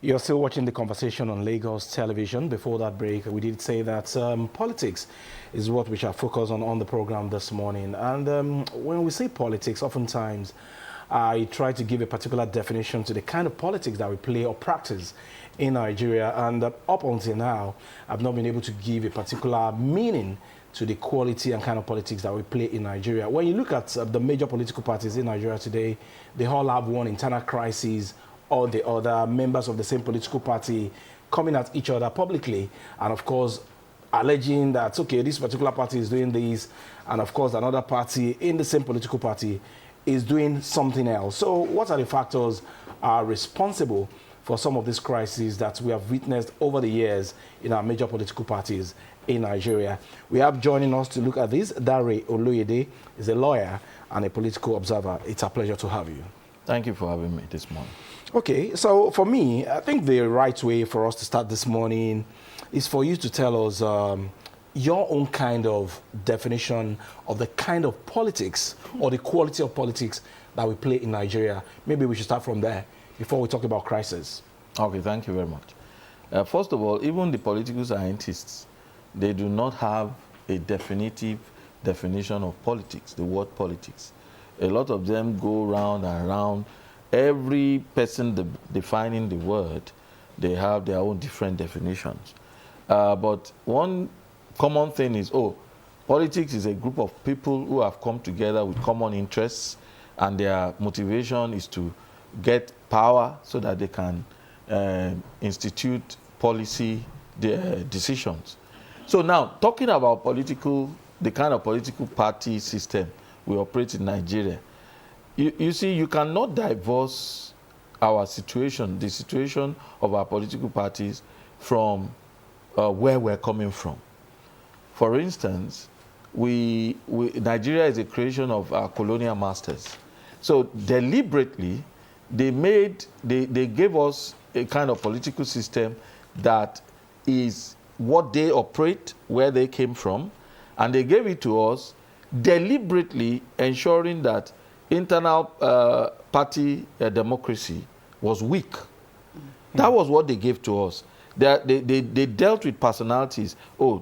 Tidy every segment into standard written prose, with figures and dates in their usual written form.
You're still watching the conversation on Lagos television. Before that break, we did say that politics is what we shall focus on the program this morning. And when we say politics, oftentimes I try to give a particular definition to the kind of politics that we play or practice in Nigeria. And up until now, I've not been able to give a particular meaning to the quality and kind of politics that we play in Nigeria. When you look at the major political parties in Nigeria today, they all have one internal crisis or the other, members of the same political party coming at each other publicly, and of course alleging that, okay, this particular party is doing this, and of course another party in the same political party is doing something else. So what are the factors are responsible for some of these crises that we have witnessed over the years in our major political parties in Nigeria? We have joining us to look at this, Oloyede is a lawyer and a political observer. It's a pleasure to have you. Thank you for having me this morning. Okay, so for me, I think the right way for us to start this morning is for you to tell us your own kind of definition of the kind of politics or the quality of politics that we play in Nigeria. Maybe we should start from there before we talk about crisis. Okay, thank you very much. First of all, even the political scientists, they do not have a definitive definition of politics, the word politics. A lot of them go round and round. Every person defining the word, they have their own different definitions. But one common thing is, politics is a group of people who have come together with common interests, and their motivation is to get power so that they can institute policy decisions. So now, talking about the kind of political party system we operate in Nigeria, you see, you cannot divorce our situation, the situation of our political parties, from where we're coming from. For instance, Nigeria is a creation of our colonial masters. So deliberately, they gave us a kind of political system that is what they operate, where they came from, and they gave it to us deliberately, ensuring that internal party democracy was weak. That was what they gave to us. They dealt with personalities.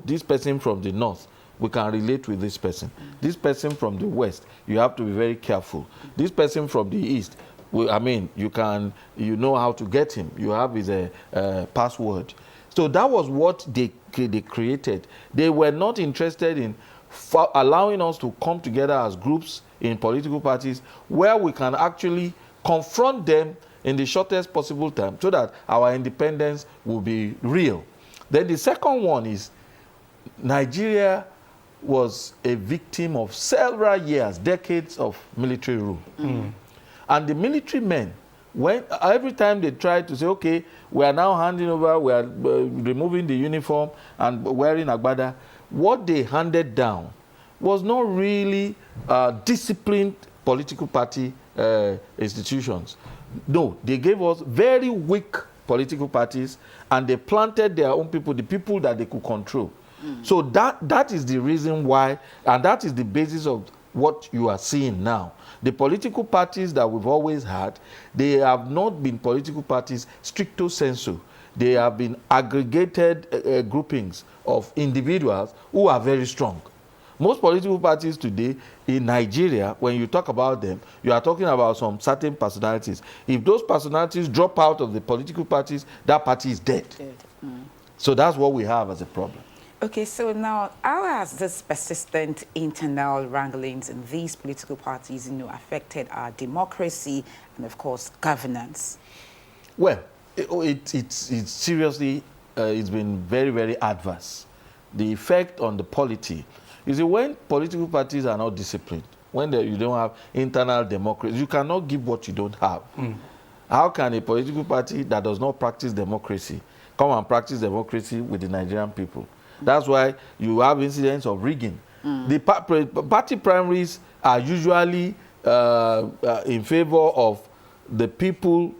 This person from the north, we can relate with this person. This person from the west, you have to be very careful. This person from the east, you know how to get him. You have his password. So that was what they created. They were not interested in allowing us to come together as groups in political parties where we can actually confront them in the shortest possible time so that our independence will be real. Then the second one is Nigeria was a victim of several years, decades of military rule. And the military men, every time they tried to say, okay, we are now handing over, we are removing the uniform and wearing agbada, what they handed down was not really disciplined political party institutions. No, they gave us very weak political parties, and they planted their own people, the people that they could control. So that is the reason why, and that is the basis of what you are seeing now. The political parties that we've always had, they have not been political parties stricto sensu. They have been aggregated groupings of individuals who are very strong. Most political parties today in Nigeria, when you talk about them, you are talking about some certain personalities. If those personalities drop out of the political parties, that party is dead. So that's what we have as a problem. Okay, so now how has this persistent internal wranglings in these political parties, affected our democracy and, of course, governance? Well, it's seriously, it's been very, very adverse. The effect on the polity. You see, when political parties are not disciplined, when you don't have internal democracy, you cannot give what you don't have. How can a political party that does not practice democracy come and practice democracy with the Nigerian people? That's why you have incidents of rigging. The party primaries are usually in favor of the people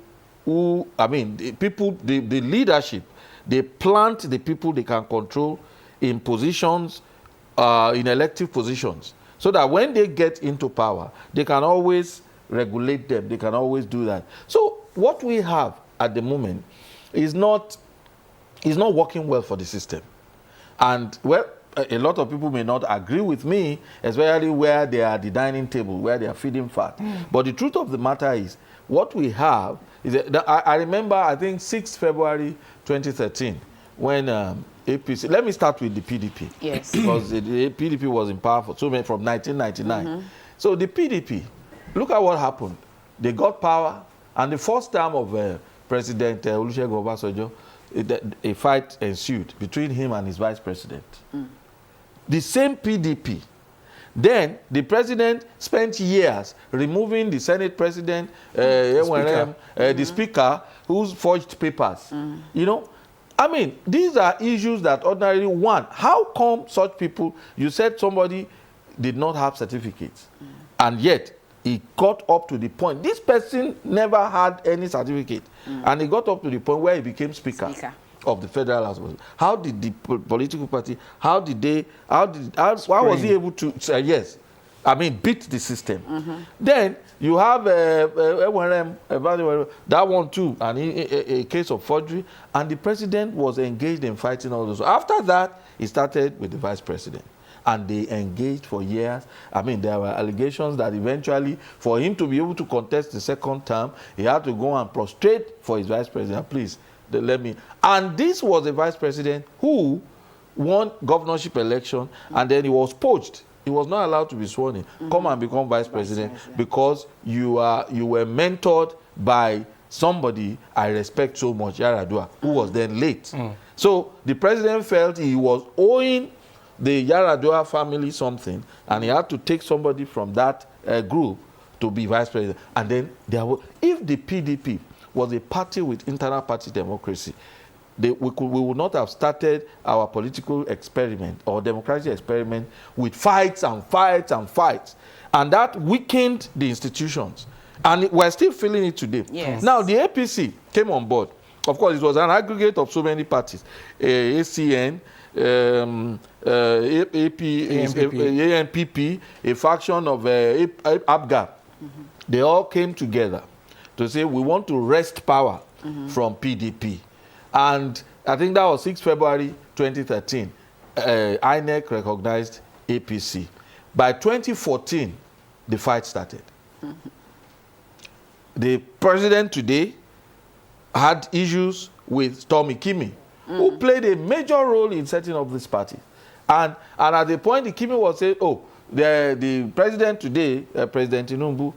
who, the leadership. They plant the people they can control in positions, in elective positions, so that when they get into power, they can always regulate them. They can always do that. So what we have at the moment is not working well for the system. And, well, a lot of people may not agree with me, especially where they are at the dining table, where they are feeding fat. But the truth of the matter is, what we have is, I remember, I think, 6th February 2013, when APC, let me start with the PDP. Yes. Because the PDP was in power for so many, from 1999. So the PDP, look at what happened. They got power, and the first term of President Olusegun Obasanjo, a fight ensued between him and his vice president. The same PDP. Then the president spent years removing the Senate president, the speaker, who's forged papers. You know, I mean, these are issues that ordinarily, one, how come such people, you said somebody did not have certificates, and yet he got up to the point, this person never had any certificate, and he got up to the point where he became speaker of the Federal House. How did the political party, why was he able to say yes? I mean, beat the system. Then you have that one too, and a case of forgery, and the president was engaged in fighting all those. After that, he started with the vice president, and they engaged for years. I mean, there were allegations that eventually, for him to be able to contest the second term, he had to go and prostrate for his vice president. Please, let me. And this was a vice president who won governorship election, and then he was poached. He was not allowed to be sworn in. Come and become vice president because you were mentored by somebody I respect so much, Yaradua, who was then late. So the president felt he was owing the Yaradua family something, and he had to take somebody from that group to be vice president. And then if the PDP was a party with internal party democracy, we would not have started our political experiment or democratic experiment with fights and fights and fights. And that weakened the institutions. And we're still feeling it today. Yes. Now, the APC came on board. Of course, it was an aggregate of so many parties. ACN, ANPP, a faction of ABGA. They all came together to say we want to wrest power from PDP. And I think that was 6 February 2013. INEC recognized APC. By 2014, the fight started. The president today had issues with Tommy Kimi, who played a major role in setting up this party. And at the point, the Kimi was saying, oh, the president today, President Tinubu,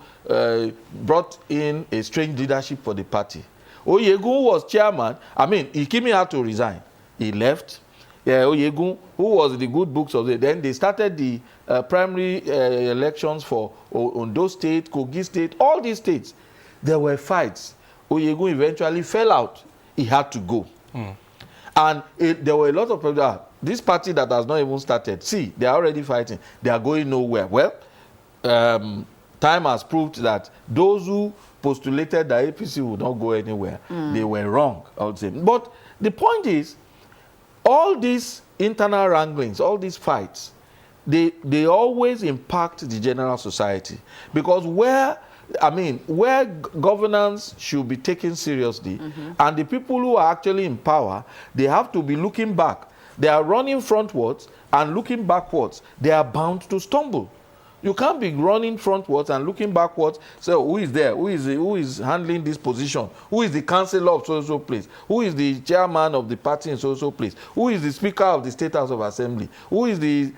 brought in a strange leadership for the party. Oyegun was chairman. I mean, Ikimi had to resign. He left. Oyegun, who was the good books of it, then they started the primary elections for Ondo State, Kogi State, all these states. There were fights. Oyegun eventually fell out. He had to go. And there were a lot of people this party that has not even started, see, they are already fighting. They are going nowhere. Well, time has proved that those who postulated that APC would not go anywhere, they were wrong, I would say. But the point is, all these internal wranglings, all these fights, they always impact the general society. Because where governance should be taken seriously, and the people who are actually in power, they have to be looking back. They are running frontwards and looking backwards. They are bound to stumble. You can't be running frontwards and looking backwards. So who is there? Who is handling this position? Who is the councillor of so-so place? Who is the chairman of the party in so-so place? Who is the speaker of the State House of Assembly? Who is the,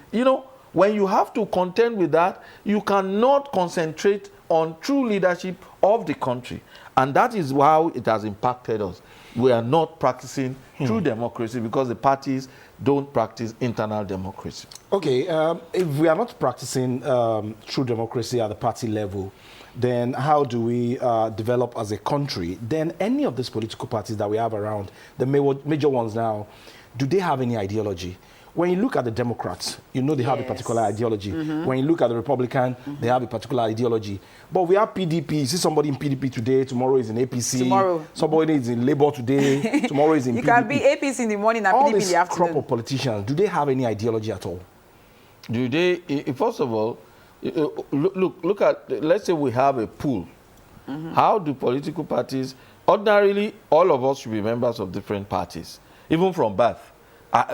when you have to contend with that, you cannot concentrate on true leadership of the country. And that is how it has impacted us. We are not practicing true democracy because the parties don't practice internal democracy. Okay, if we are not practicing true democracy at the party level, then how do we develop as a country? Then any of these political parties that we have around, the major ones now, do they have any ideology? When you look at the Democrats, you know they have a particular ideology. When you look at the Republican, they have a particular ideology. But we have PDP. You see somebody in PDP today, tomorrow is in APC. Tomorrow. Somebody is in Labour today, tomorrow is in PDP. You can be APC in the morning and PDP in the afternoon. All this crop of politicians, do they have any ideology at all? Do they, first of all, look at, let's say we have a pool. How do political parties Ordinarily, all of us should be members of different parties, even from birth.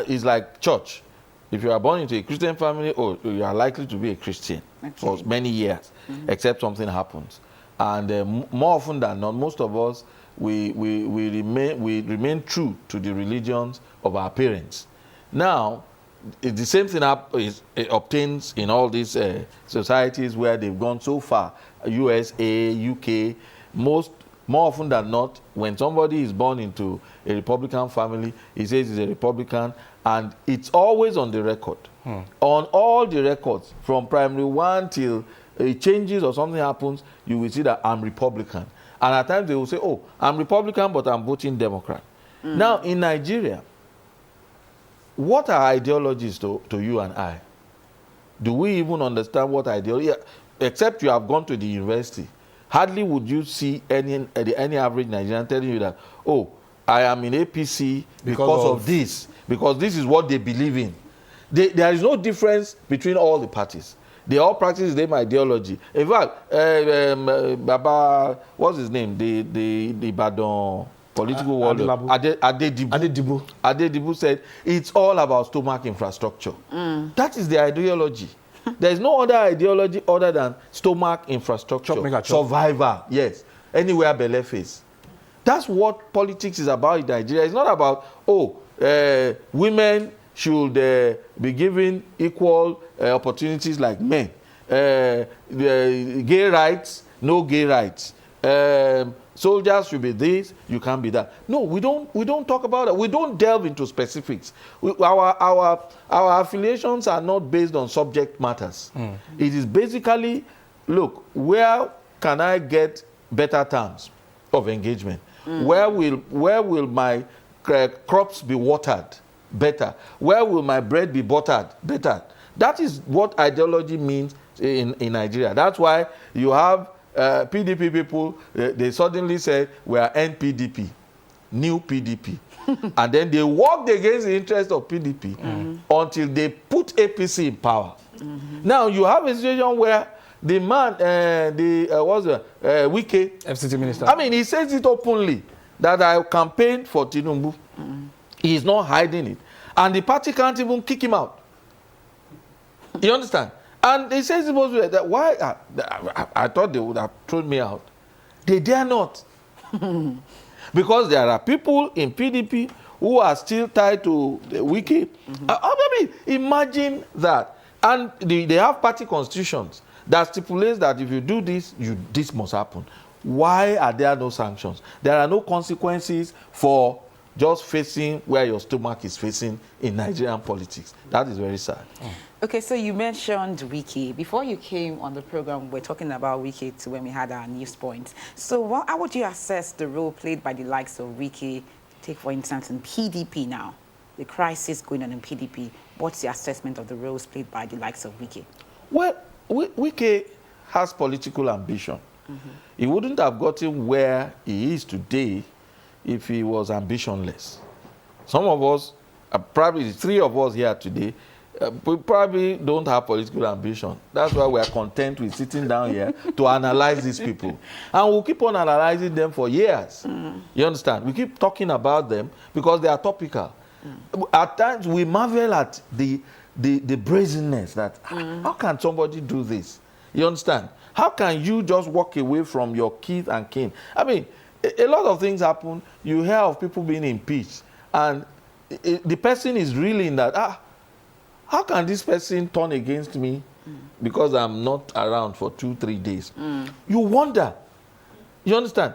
It's like church. If you are born into a Christian family, you are likely to be a Christian for many years, except something happens. And more often than not, most of us, we remain true to the religions of our parents. Now, the same thing it obtains in all these societies where they've gone so far, USA, UK. More often than not, when somebody is born into a Republican family, he says he's a Republican, and it's always on the record. On all the records, from primary one till it changes or something happens, you will see that I'm Republican. And at times they will say, oh, I'm Republican, but I'm voting Democrat. Now, in Nigeria, what are ideologies to you and I? Do we even understand what ideology? Except you have gone to the university. Hardly would you see any average Nigerian telling you that, oh, I am in APC because of this, because this is what they believe in. There is no difference between all the parties. They all practice the same ideology. In fact, Baba, what's his name? The Ibadan political warrior, Adedibu said, it's all about stomach infrastructure. That is the ideology. There is no other ideology other than stomach infrastructure. Survivor, yes. Anywhere belle face. That's what politics is about in Nigeria. It's not about, women should be given equal opportunities like men. Gay rights, no gay rights. Soldiers should be this, you can't be that. No, we don't talk about that. We don't delve into specifics. Our affiliations are not based on subject matters. It is basically, look, where can I get better terms of engagement? Where will my crops be watered better? Where will my bread be buttered better? That is what ideology means in Nigeria. That's why you have PDP people, they suddenly say we are NPDP, new PDP. And then they worked against the interest of PDP until they put APC in power. Now you have a situation where the man, Wike, FCT minister. I mean, he says it openly that I campaigned for Tinubu. He is not hiding it. And the party can't even kick him out. You understand? And they say supposed to that. Why? I thought they would have thrown me out. They dare not. Because there are people in PDP who are still tied to the Wiki. I mean, imagine that. And they have party constitutions that stipulates that if you do this, this must happen. Why are there no sanctions? There are no consequences for just facing where your stomach is facing in Nigerian politics. That is very sad. Okay, so you mentioned Wiki. Before you came on the program, we're talking about Wiki too when we had our news points. So how would you assess the role played by the likes of Wiki? Take, for instance, in PDP now, the crisis going on in PDP. What's the assessment of the roles played by the likes of Wiki? Well, Wiki has political ambition. He wouldn't have gotten where he is today if he was ambitionless. Some of us, probably the three of us here today, we probably don't have political ambition. That's why we are content with sitting down here to analyze these people. And we'll keep on analyzing them for years. You understand? We keep talking about them because they are topical. At times, we marvel at the brazenness that, how can somebody do this? You understand? How can you just walk away from your kith and kin? I mean, a lot of things happen. You hear of people being impeached, and the person is reeling that, how can this person turn against me because I'm not around for 2-3 days? You wonder. You understand?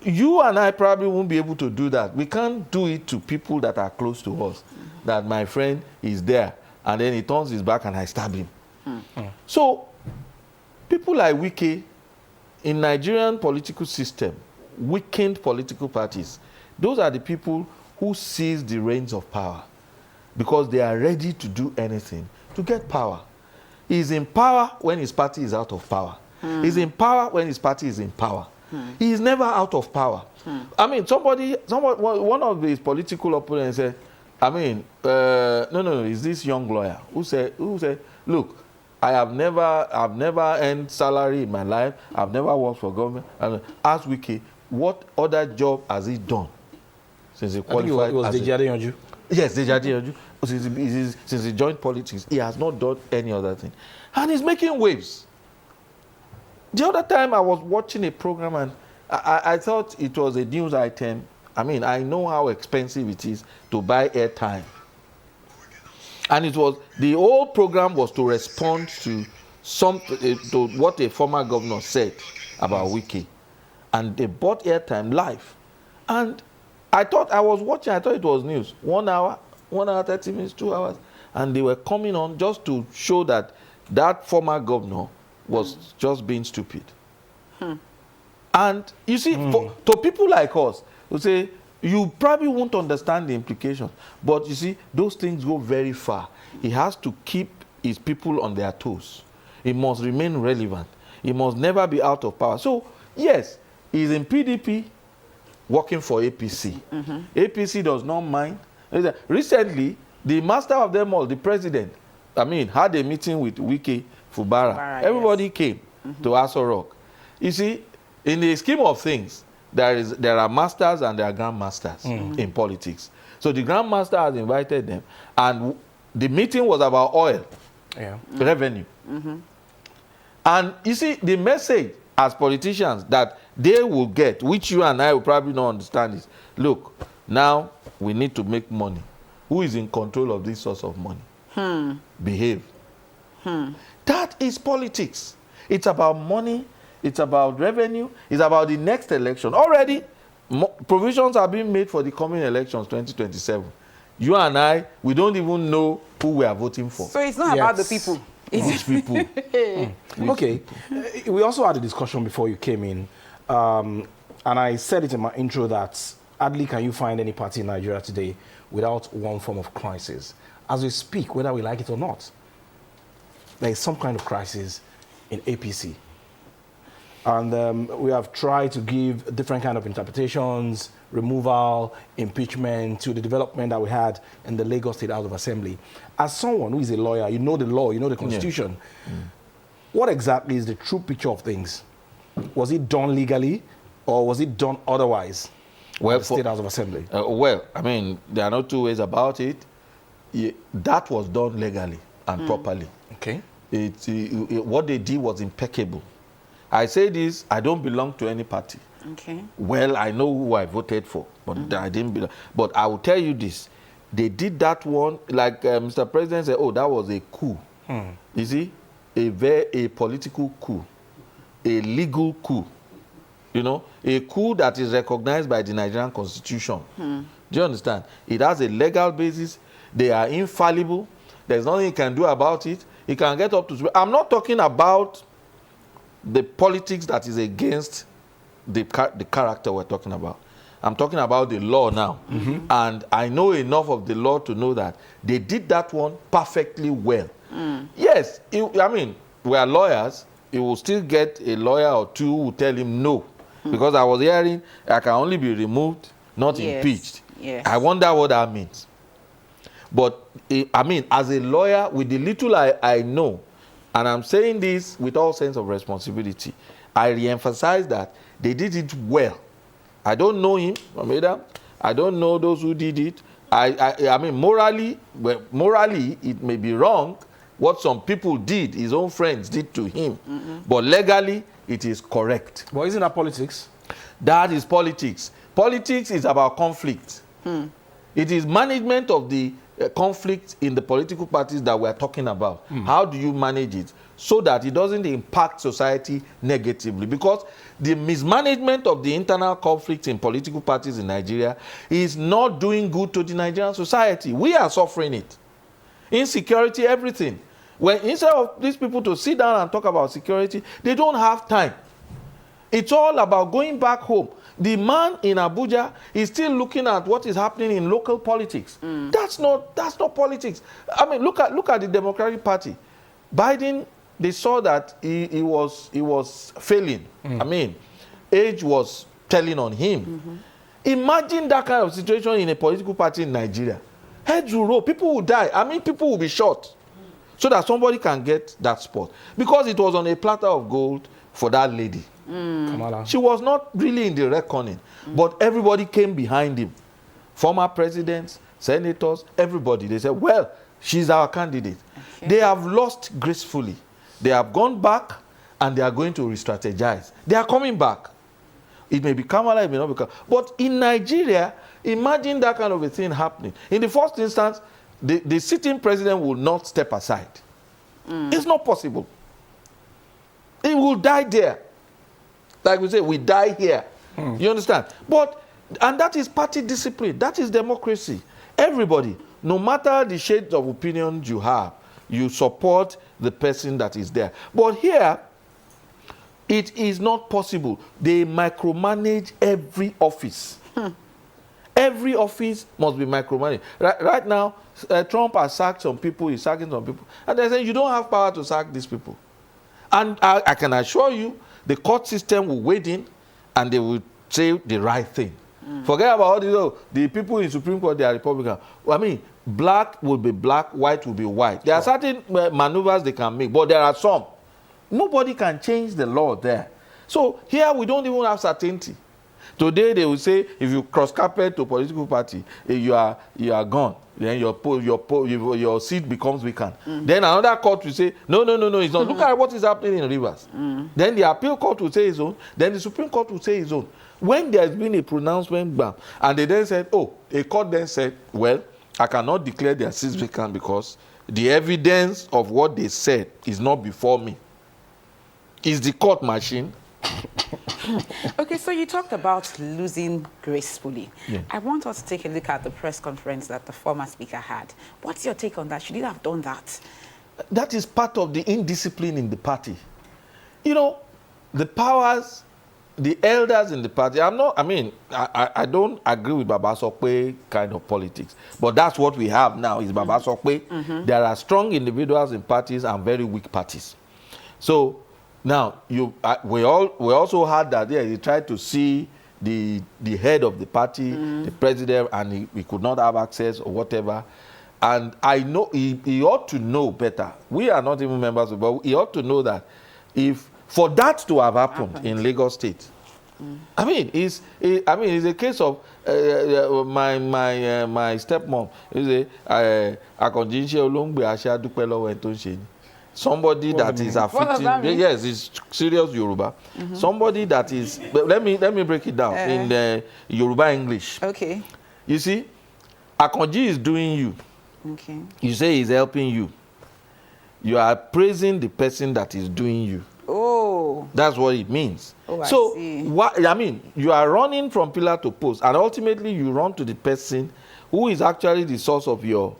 You and I probably won't be able to do that. We can't do it to people that are close to us, that my friend is there, and then he turns his back and I stab him. So, people like Wike, in Nigerian political system, weakened political parties, those are the people who seize the reins of power because they are ready to do anything to get power. He's in power when his party is out of power. He's in power when his party is in power. He is never out of power. I mean, one of his political opponents said, I mean, no, is this young lawyer who said, look, I've never earned salary in my life. I've never worked for government. And ask Wiki, what other job has he done since he qualified? It was Dejade Yonju. Yes, Dejade Yonju. Since he joined politics, he has not done any other thing. And he's making waves. The other time I was watching a program and I thought it was a news item. I mean, I know how expensive it is to buy airtime. And the whole program was to respond to to what a former governor said about Wiki. And they bought airtime live. And I thought I thought it was news. 1 hour, 30 minutes, 2 hours. And they were coming on just to show that that former governor was just being stupid. And you see, to people like us who say, you probably won't understand the implications. But you see, those things go very far. He has to keep his people on their toes. He must remain relevant. He must never be out of power. So, yes, he's in PDP working for APC. APC does not mind. Recently, the master of them all, the president, had a meeting with Wike Fubara. Everybody came to Aso Rock. You see, in the scheme of things, there are masters and there are grandmasters in politics. So the grandmaster has invited them, and the meeting was about oil revenue. And you see, the message as politicians that they will get, which you and I will probably not understand, is, look, now we need to make money. Who is in control of this source of money? Behave. That is politics. It's about money. It's about revenue. It's about the next election. Already, provisions are being made for the coming elections, 2027. You and I, we don't even know who we are voting for. So it's not about the people. Which people? Okay. We also had a discussion before you came in. And I said it in my intro that hardly can you find any party in Nigeria today without one form of crisis. As we speak, whether we like it or not, there is some kind of crisis in APC. And we have tried to give different kind of interpretations, removal, impeachment, to the development that we had in the Lagos State House of Assembly. As someone who is a lawyer, you know the law, you know the Constitution. What exactly is the true picture of things? Was it done legally, or was it done otherwise? Well, the State House of Assembly. There are no two ways about it. That was done legally and properly. Okay. What they did was impeccable. I say this, I don't belong to any party. Okay. Well, I know who I voted for, but I didn't belong. But I will tell you this. They did that one, like Mr. President said, oh, that was a coup. You see? A political coup. A legal coup. You know? A coup that is recognized by the Nigerian Constitution. Do you understand? It has a legal basis. They are infallible. There's nothing you can do about it. You can get up to... I'm not talking about the politics that is against the character we're talking about. I'm talking about the law now. And I know enough of the law to know that they did that one perfectly well. Yes, we are lawyers. You will still get a lawyer or two who will tell him no. Because I was hearing, I can only be removed, not impeached. Yes. I wonder what that means. But, as a lawyer, with the little I know, and I'm saying this with all sense of responsibility, I re-emphasize that they did it well. I don't know him, I don't know those who did it. Morally, it may be wrong what some people did, his own friends did to him. But legally, it is correct. Well, isn't that politics? That is politics. Politics is about conflict. It is management of the conflict in the political parties that we're talking about. How do you manage it so that it doesn't impact society negatively? Because the mismanagement of the internal conflict in political parties in Nigeria is not doing good to the Nigerian society. We are suffering it. Insecurity, everything. When instead of these people to sit down and talk about security, they don't have time. It's all about going back home. The man in Abuja is still looking at what is happening in local politics. That's not politics. Look at the Democratic Party. Biden, they saw that he was failing. Age was telling on him. Imagine that kind of situation in a political party in Nigeria. Heads will roll. People will die. People will be shot so that somebody can get that spot. Because it was on a platter of gold for that lady. Kamala. She was not really in the reckoning, but everybody came behind him. Former presidents, senators, everybody. They said, well, she's our candidate. Okay. They have lost gracefully. They have gone back and they are going to re-strategize. They are coming back. It may be Kamala, it may not be Kamala. But in Nigeria, imagine that kind of a thing happening. In the first instance, the sitting president will not step aside. It's not possible. He will die there. Like we say, we die here. You understand? And that is party discipline. That is democracy. Everybody, no matter the shades of opinions you have, you support the person that is there. But here, it is not possible. They micromanage every office. Every office must be micromanaged. Right now, Trump has sacked some people, he's sacking some people. And they're saying, you don't have power to sack these people. And I can assure you, the court system will wade in and they will say the right thing. Forget about all these, the people in Supreme Court, they are Republican. I mean, black will be black, white will be white. There are certain maneuvers they can make, but there are some. Nobody can change the law there. So here we don't even have certainty. Today they will say if you cross carpet to a political party, you are gone. Then your seat becomes vacant. Then another court will say no, it's not. Look at what is happening in Rivers. Then the appeal court will say its own. Then the Supreme Court will say its own. When there has been a pronouncement, bam, and they then said, a court then said, well, I cannot declare their seats vacant because the evidence of what they said is not before me. Is the court machine? Okay, so you talked about losing gracefully. Yeah. I want us to take a look at the press conference that the former speaker had. What's your take on that? Should he have done that? That is part of the indiscipline in the party. You know, the powers, the elders in the party, I don't agree with Baba Sokwe kind of politics, but that's what we have now is Baba Sokwe. There are strong individuals in parties and very weak parties. So now, we also had that he tried to see the head of the party, the president, and he could not have access or whatever. And I know he ought to know better. We are not even members of, but he ought to know that if for that to have happened in Lagos State, it's a case of my stepmom. Somebody that is afflicting, yes, it's serious Yoruba. Somebody that is, let me break it down in the Yoruba English. Okay. You see, Akonji is doing you. Okay. You say he's helping you. You are praising the person that is doing you. Oh. That's what it means. Oh, so, I see. You are running from pillar to post, and ultimately you run to the person who is actually the source of your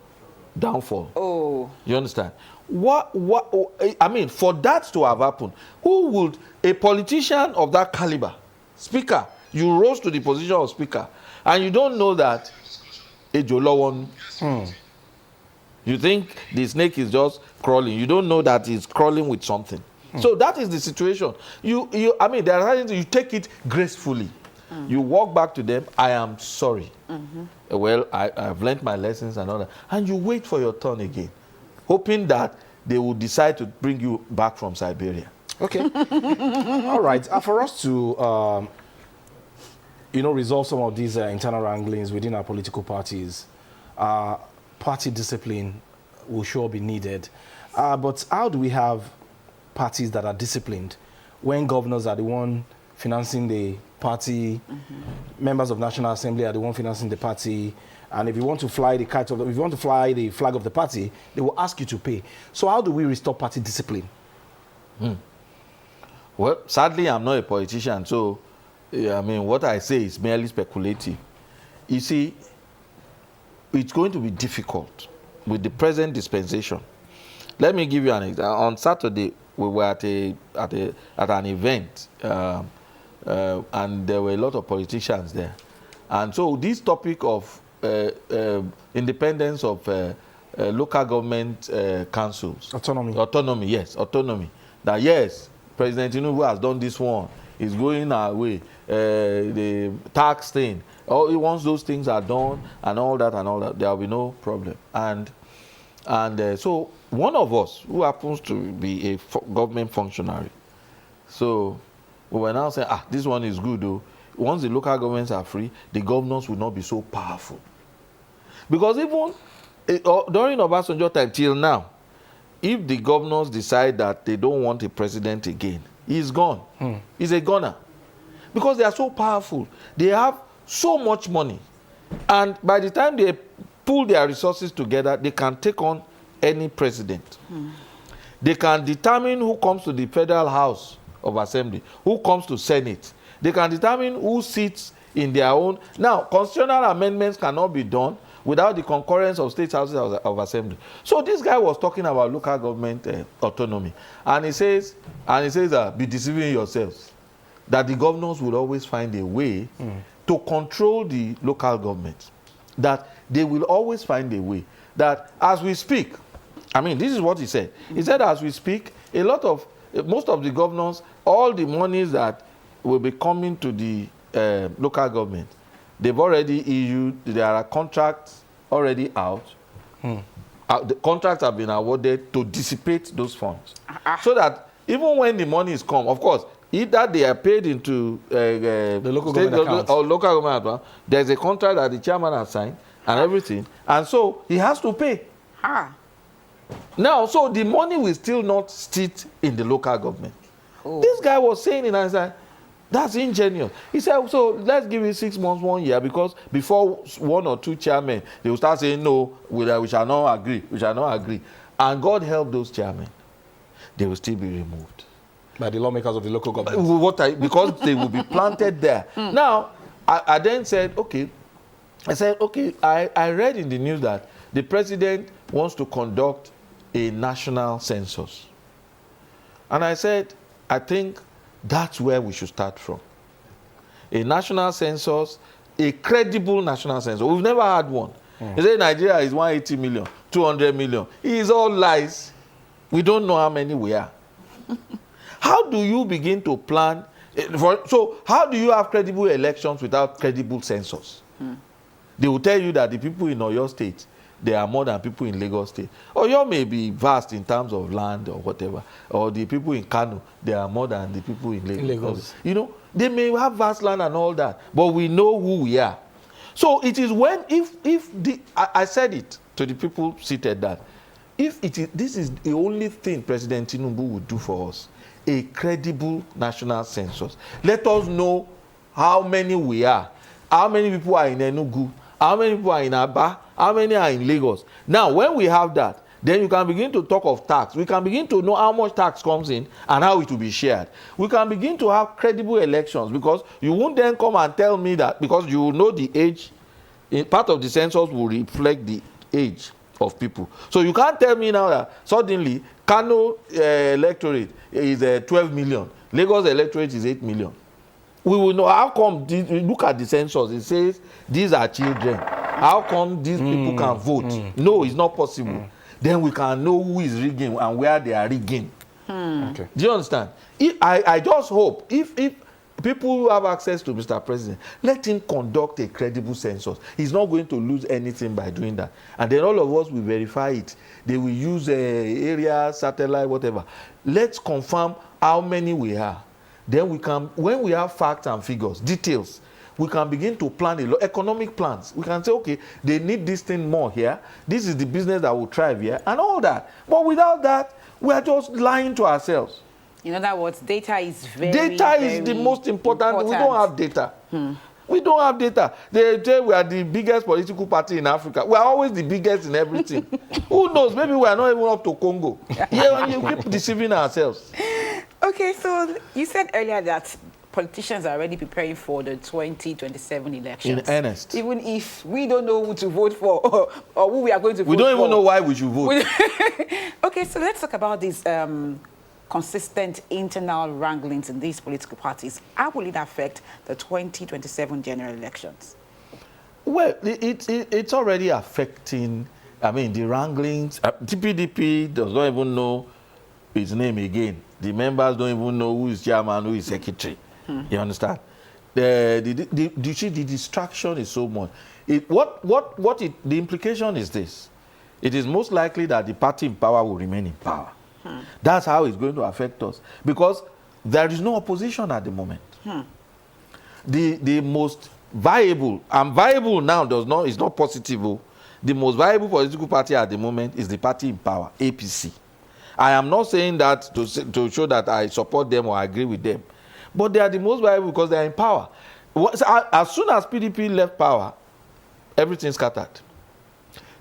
downfall. Oh. You understand? For that to have happened, who would, a politician of that caliber, speaker, you rose to the position of speaker, and you don't know that you think the snake is just crawling. You don't know that it's crawling with something. So that is the situation. There are times you take it gracefully. You walk back to them, I am sorry. Well, I've learned my lessons and all that. And you wait for your turn again, hoping that they will decide to bring you back from Siberia. Okay. All right. For us to, resolve some of these internal wranglings within our political parties, party discipline will sure be needed. But how do we have parties that are disciplined when governors are the one financing the party, members of National Assembly are the one financing the party, and if you want to fly the kite if you want to fly the flag of the party, they will ask you to pay. So how do we restore party discipline? Well, sadly, I'm not a politician, so what I say is merely speculative. You see, it's going to be difficult with the present dispensation. Let me give you an example. On Saturday, we were at an event, and there were a lot of politicians there. And so this topic of independence of local government councils. Autonomy, yes, autonomy. That yes, President Tinubu has done this one. He's going our way. The tax thing. Once those things are done and all that, there will be no problem. And so one of us who happens to be a government functionary So we were now saying, this one is good though. Once the local governments are free, the governors will not be so powerful. Because even during Obasanjo time till now, if the governors decide that they don't want a president again, he's gone. He's a goner. Because they are so powerful. They have so much money. And by the time they pull their resources together, they can take on any president. They can determine who comes to the Federal House of Assembly, who comes to Senate. They can determine who sits in their own. Now, constitutional amendments cannot be done without the concurrence of state houses of assembly. So this guy was talking about local government autonomy. And he says, be deceiving yourselves. That the governors will always find a way to control the local government. That they will always find a way. That as we speak, I mean, this is what he said. He said as we speak, most of the governors, all the monies that will be coming to the local government, they've already issued, there are contracts already out. The contracts have been awarded to dissipate those funds. So that even when the money is come, of course, either they are paid into the local government account or local government account, there's a contract that the chairman has signed and everything. And so he has to pay. Now, so the money will still not sit in the local government. This guy was saying it, and I said, that's ingenious. He said, so let's give it 6 months, 1 year, because before 1 or 2 chairmen, they will start saying, no, we shall not agree, we shall not agree. And God help those chairmen. They will still be removed. By the lawmakers of the local government. Because they will be planted there. Now, I then said, okay, I read in the news that the president wants to conduct a national census. And I said, I think that's where we should start from. A national census, a credible national census. We've never had one. He said Nigeria is 180 million, 200 million. It is all lies. We don't know how many we are. How do you begin to plan? So how do you have credible elections without credible census? They will tell you that the people in Oyo State, they are more than people in Lagos State. Oyo may be vast in terms of land or whatever. Or the people in Kano, they are more than the people in Lagos. You know, they may have vast land and all that, but we know who we are. So it is when, I said it to the people seated that, this is the only thing President Tinubu would do for us, a credible national census. Let us know how many we are, how many people are in Enugu, how many people are in Aba, how many are in Lagos. Now, when we have that, then you can begin to talk of tax. We can begin to know how much tax comes in and how it will be shared. We can begin to have credible elections, because you won't then come and tell me that, because you will know the age, part of the census will reflect the age of people. So you can't tell me now that suddenly Kano electorate is 12 million, Lagos electorate is 8 million. We will know how come, look at the census, it says these are children. How come these people can vote? No, it's not possible. Then we can know who is rigging and where they are rigging. Okay. Do you understand? I just hope, if people who have access to Mr. President, let him conduct a credible census. He's not going to lose anything by doing that. And then all of us will verify it. They will use area, satellite, whatever. Let's confirm how many we are. Then we can, when we have facts and figures, details, we can begin to plan economic plans. We can say, okay, they need this thing more here. This is the business that will thrive here, and all that. But without that, we are just lying to ourselves. In other words, data is very, data is the most important. We don't have data. We don't have data. They say we are the biggest political party in Africa. We are always the biggest in everything. Who knows? Maybe we are not even up to Congo. Yeah, you keep deceiving ourselves. Okay, so you said earlier that politicians are already preparing for the 2027 elections. In earnest. Even if we don't know who to vote for or who we are going to vote for. We don't even know why we should vote. Okay, so let's talk about these consistent internal wranglings in these political parties. How will it affect the 2027 general elections? Well, it's already affecting, I mean, the wranglings. The PDP does not even know his name again. The members don't even know who is chairman, who is secretary. You understand? The distraction is so much. The implication is this. It is most likely that the party in power will remain in power. That's how it's going to affect us. Because there is no opposition at the moment. The most viable, and viable now is not positive. The most viable political party at the moment is the party in power, APC. I am not saying that to show that I support them or I agree with them, but they are the most viable because they are in power. As soon as PDP left power, everything scattered.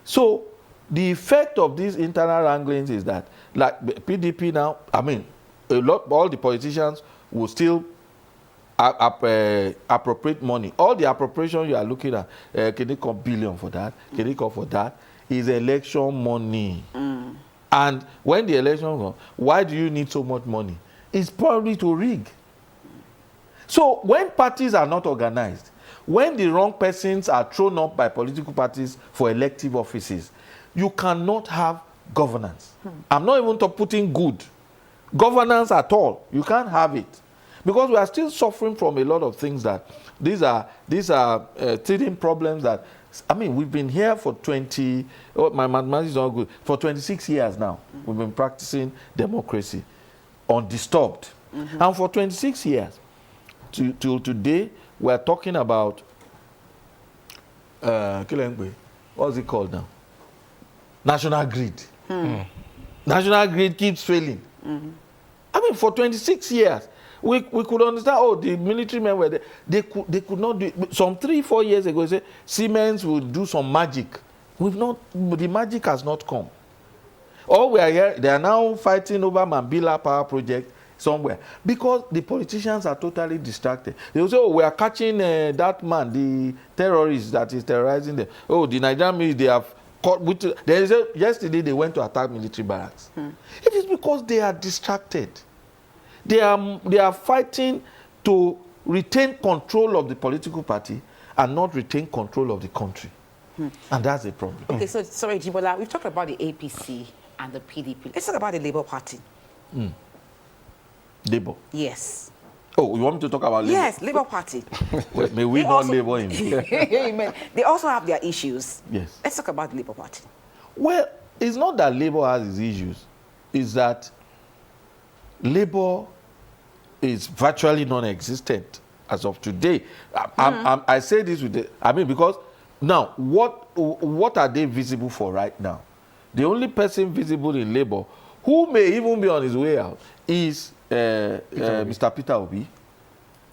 So the effect of these internal wranglings is that, like PDP now, I mean, all the politicians will still appropriate money. All the appropriation you are looking at, can they come billion for that? Can they come for that? Is election money. And when the election comes, why do you need so much money? It's probably to rig. So when parties are not organized, when the wrong persons are thrown up by political parties for elective offices, you cannot have governance. I'm not even putting good governance at all. You can't have it. Because we are still suffering from a lot of things that these are teething problems that, I mean, we've been here for my mathematics is not good, for 26 years now. We've been practicing democracy undisturbed. And for 26 years, till today, we're talking about, what's it called now? National grid. National grid keeps failing. I mean, for 26 years, we could understand, oh, the military men were there. They could not do it. Some 3-4 years ago, they said Siemens will do some magic. The magic has not come. All we are here, they are now fighting over Mambila power project somewhere because the politicians are totally distracted. They will say, oh, we are catching that man, the terrorist that is terrorizing them. Oh, the Nigerian military, they have caught. Yesterday, they went to attack military barracks. It is because they are distracted. They are fighting to retain control of the political party and not retain control of the country. And that's the problem. Okay, so sorry, Jibola, we've talked about the APC and the PDP. Let's talk about the Labour Party. Labour? Yes. Oh, you want me to talk about Labour? Yes, Labour Party. Well, may we not Labour in Amen. They also have their issues. Yes. Let's talk about the Labour Party. Well, it's not that Labour has its issues. It's that Labour is virtually non-existent as of today. I say this because now, what are they visible for right now? The only person visible in Labour who may even be on his way out is Mr. Peter Obi.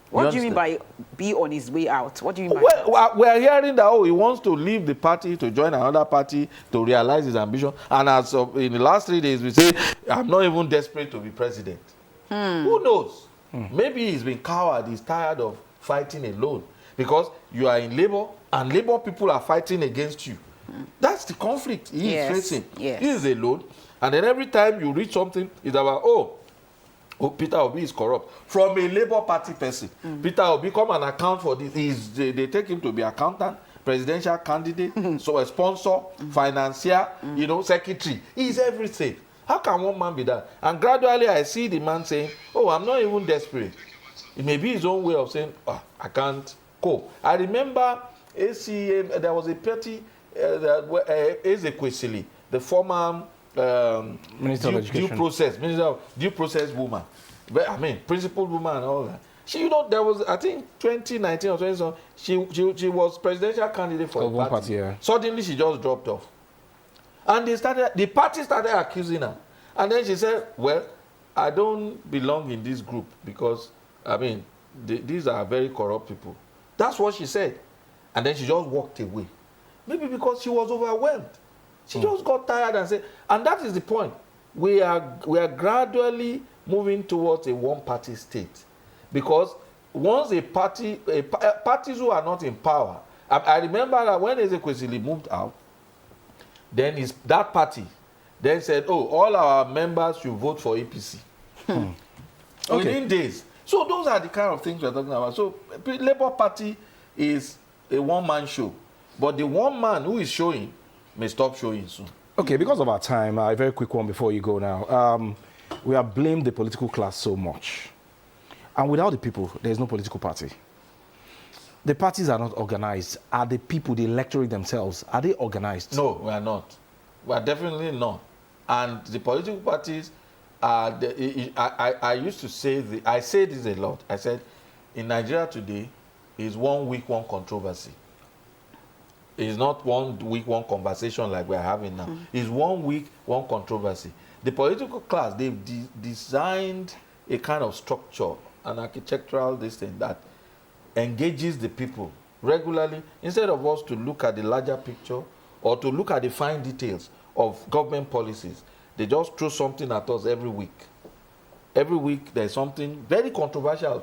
What do you mean by be on his way out? What do you mean by that? We are hearing that, oh, he wants to leave the party to join another party to realize his ambition. And as of in the last 3 days, we say, I'm not even desperate to be president. Who knows? Maybe he's been coward. He's tired of fighting alone. Because you are in Labour, and Labour people are fighting against you. That's the conflict he is facing. Yes. He is alone. And then every time you read something, it's about, oh, Peter Obi is corrupt. From a Labour Party person, Peter Obi come and account for this. They take him to be accountant, presidential candidate, so a sponsor, financier, secretary. He's everything. How can one man be that? And gradually I see the man saying, oh, I'm not even desperate. It may be his own way of saying, oh, I can't cope. I remember there was a party, Ezekwesili, the former Minister of Education. due process woman. I mean, principal woman and all that. She, there was, I think, 2019 or 20, she was presidential candidate for a party. Yeah. Suddenly, she just dropped off. And the party started accusing her. And then she said, well, I don't belong in this group because, I mean, these are very corrupt people. That's what she said. And then she just walked away. Maybe because she was overwhelmed. She just got tired and said, and that is the point. We are gradually moving towards a one-party state. Because once parties who are not in power, I remember that when Ezekwesili moved out, then that party then said, oh, all our members should vote for APC. Within days. So those are the kind of things we're talking about. So Labour Party is a one-man show. But the one man who is showing may stop showing soon. Okay, because of our time, a very quick one before you go now. We have blamed the political class so much. And without the people, there is no political party. The parties are not organized. Are the people, the electorate themselves, are they organized? No, we are not. We are definitely not. And the political parties I used to say, I say this a lot. I said, in Nigeria today, is 1 week, one controversy. It's not 1 week, one conversation like we're having now. It's 1 week, one controversy. The political class, they've designed a kind of structure, an architectural this thing that engages the people regularly, instead of us to look at the larger picture or to look at the fine details of government policies. They just throw something at us every week. Every week there's something very controversial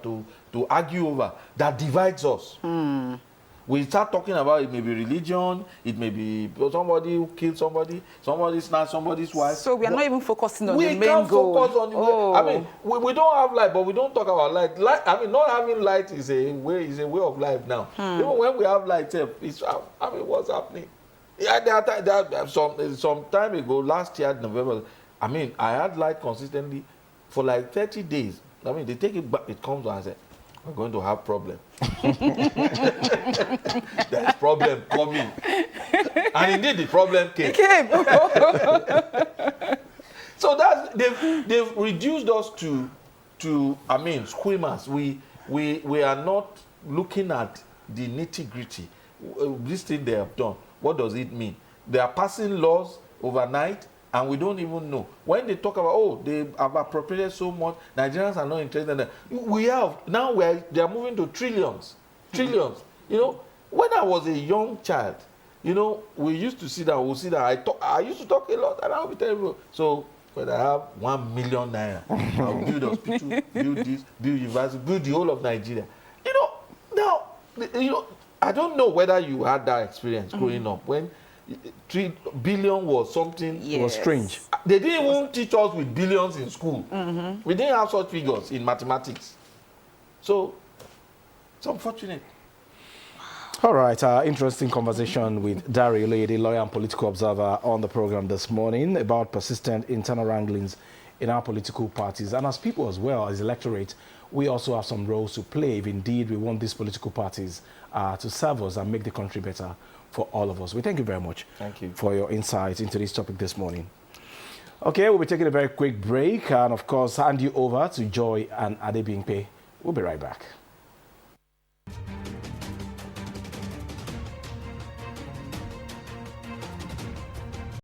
to argue over that divides us. We start talking about, it may be religion, it may be somebody who killed somebody, somebody snatched somebody's wife. So we are not even focusing on the main goal. We can't focus on the I mean, we don't have light, but we don't talk about light. I mean, not having light is a way of life now. Even when we have light, it's, I mean, what's happening? Yeah, some time ago, last year, November, I mean, I had light consistently for like 30 days. I mean, they take it back, it comes on and I said, we're going to have problem. There's problem coming. And indeed, the problem came. So that's, they've reduced us to I mean, squeamers. We are not looking at the nitty-gritty. This thing they have done, what does it mean? They are passing laws overnight, and we don't even know. When they talk about, oh, they have appropriated so much, Nigerians are not interested in that. We have, now they are moving to trillions. Trillions. You know, when I was a young child, you know, we used to sit down, I used to talk a lot, and I would be terrible. So, when I have 1 million naira, I'll build hospital, build this, build university, build the whole of Nigeria. You know, now, you know, I don't know whether you had that experience growing up when 3 billion was something. Yes. It was strange. They didn't even teach us with billions in school. We didn't have such figures in mathematics. So, it's unfortunate. All right, interesting conversation with Dari Oloyede, lawyer and political observer, on the program this morning about persistent internal wranglings in our political parties. And as people as well, as electorate, we also have some roles to play if indeed we want these political parties to serve us and make the country better for all of us. We thank you very much. Thank you for your insights into this topic this morning. Okay, we'll be taking a very quick break and, of course, hand you over to Joy and Adebimpe. We'll be right back.